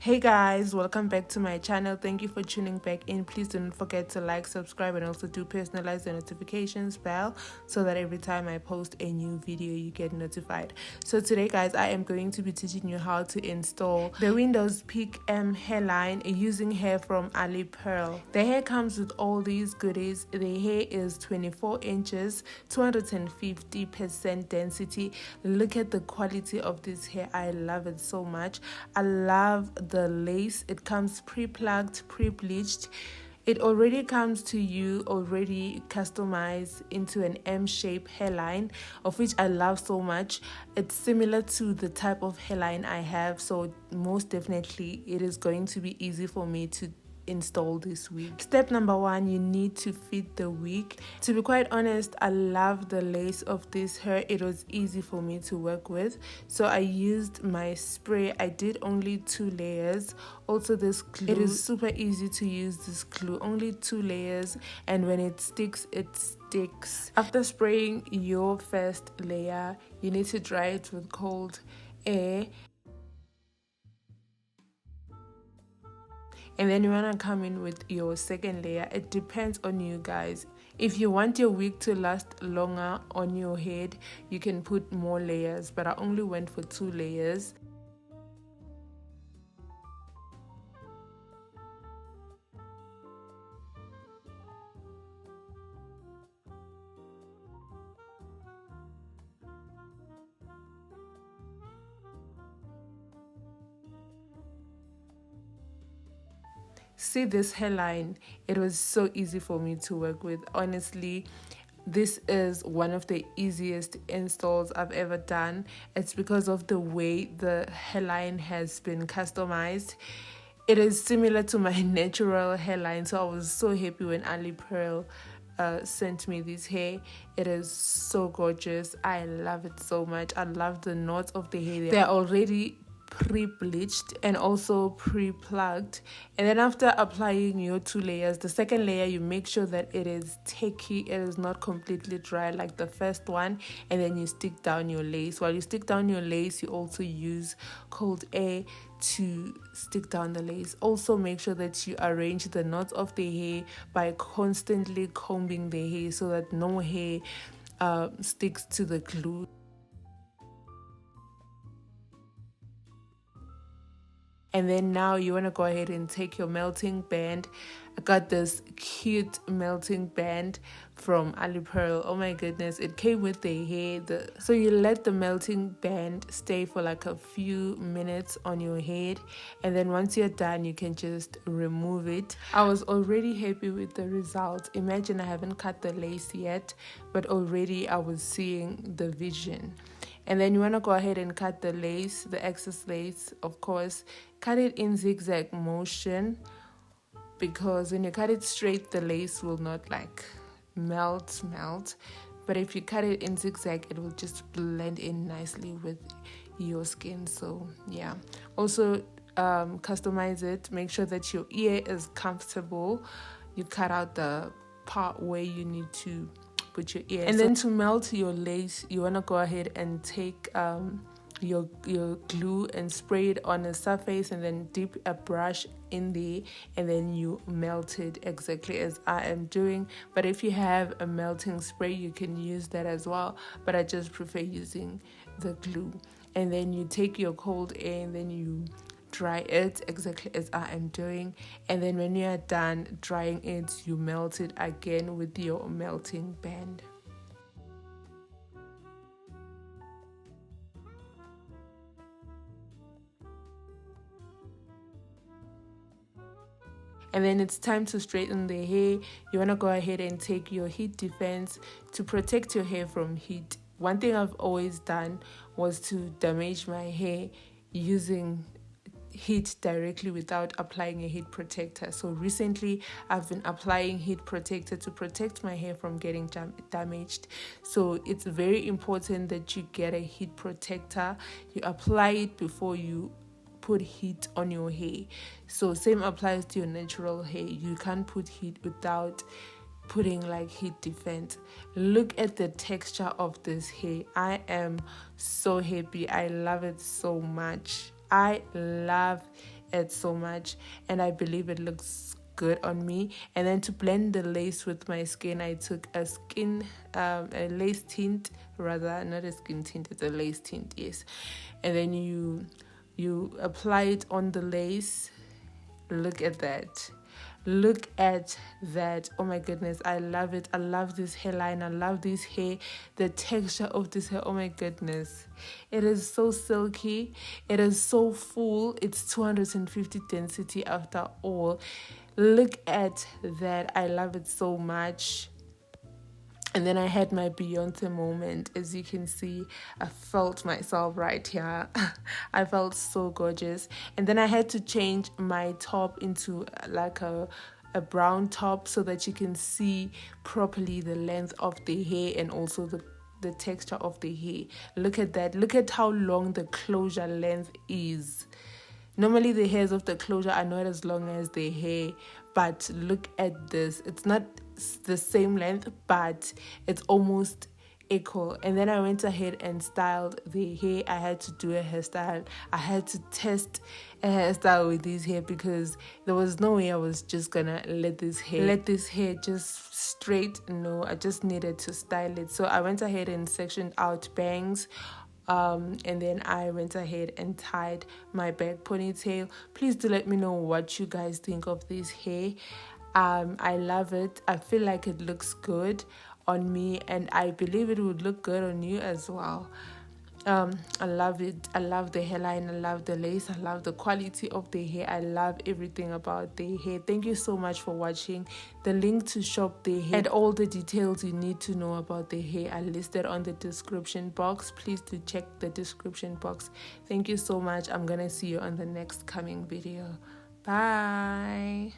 Hey guys, welcome back to my channel. Thank you for tuning back in. Please don't forget to like, subscribe, and also do personalize the notifications bell so that every time I post a new video you get notified. So today guys, I am going to be teaching you how to install the Windows Peak M hairline using hair from Alipearl. The hair comes with all these goodies. The hair is 24 inches, 250% density. Look at the quality of this hair. I love it so much. I love the lace. It comes pre-plucked, pre-bleached. It already comes to you already customized into an M-shape hairline, of which I love so much. It's similar to the type of hairline I have, so most definitely it is going to be easy for me to install this wig. Step number one, you need to fit the wig. To be quite honest, I love the lace of this hair. It was easy for me to work with, so I used my spray. I did only 2 layers. Also this glue, it is super easy to use this glue, only 2 layers, and when it sticks, it sticks. After spraying your first layer, you need to dry it with cold air. And then you want to come in with your second layer. It depends on you guys. If you want your wig to last longer on your head, you can put more layers, but I only went for 2 layers. See this hairline, it was so easy for me to work with. Honestly, this is one of the easiest installs I've ever done. It's because of the way the hairline has been customized. It is similar to my natural hairline, so I was so happy when Alipearl sent me this hair. It is so gorgeous. I love it so much. I love the knots of the hair. They're already pre-bleached and also pre-plucked, and then after applying your 2 layers, the second layer, you make sure that it is tacky, it is not completely dry like the first one, and then you stick down your lace. While you stick down your lace, you also use cold air to stick down the lace. Also make sure that you arrange the knots of the hair by constantly combing the hair so that no hair sticks to the glue. And then now you want to go ahead and take your melting band. I got this cute melting band from Alipearl. Oh my goodness, it came with the hair. So you let the melting band stay for like a few minutes on your head, and then once you're done, you can just remove it. I was already happy with the result. Imagine I haven't cut the lace yet, but already I was seeing the vision. And then you want to go ahead and cut the lace, the excess lace, of course. Cut it in zigzag motion, because when you cut it straight, the lace will not like melt. But if you cut it in zigzag, it will just blend in nicely with your skin. So yeah, also customize it. Make sure that your ear is comfortable. You cut out the part where you need to put your ear. And then to melt your lace, you want to go ahead and take your glue and spray it on a surface, and then dip a brush in there, and then you melt it exactly as I am doing. But if you have a melting spray, you can use that as well, but I just prefer using the glue. And then you take your cold air and then you dry it exactly as I am doing, and then when you are done drying it, you melt it again with your melting band. And then it's time to straighten the hair. You want to go ahead and take your heat defense to protect your hair from heat. One thing I've always done was to damage my hair using heat directly without applying a heat protector. So recently I've been applying heat protector to protect my hair from getting damaged. So it's very important that you get a heat protector. You apply it before you put heat on your hair. So same applies to your natural hair. You can't put heat without putting like heat defense. Look at the texture of this hair. I am so happy. I love it so much. I love it so much, and I believe it looks good on me. And then to blend the lace with my skin, I took a lace tint, rather, not a skin tint, it's a lace tint, yes. And then you apply it on the lace. Look at that. Look at that. Oh my goodness, I love it. I love this hairline. I love this hair. The texture of this hair, oh my goodness. It is so silky. It is so full. It's 250 density after all. Look at that. I love it so much. And then I had my Beyonce moment. As you can see, I felt myself right here. I felt so gorgeous. And then I had to change my top into like a brown top so that you can see properly the length of the hair and also the texture of the hair. Look at that. Look at how long the closure length is. Normally the hairs of the closure are not as long as the hair, but look at this. It's not the same length, but it's almost equal. And then I went ahead and styled the hair. I had to do a hairstyle. I had to test a hairstyle with this hair because there was no way I was just gonna let this hair just straight. No, I just needed to style it. So I went ahead and sectioned out bangs. And then I went ahead and tied my back ponytail. Please do let me know what you guys think of this hair. I love it. I feel like it looks good on me, and I believe it would look good on you as well. I love it. I love the hairline. I love the lace. I love the quality of the hair. I love everything about the hair. Thank you so much for watching. The link to shop the hair and all the details you need to know about the hair are listed on the description box. Please do check the description box. Thank you so much. I'm gonna see you on the next coming video. Bye.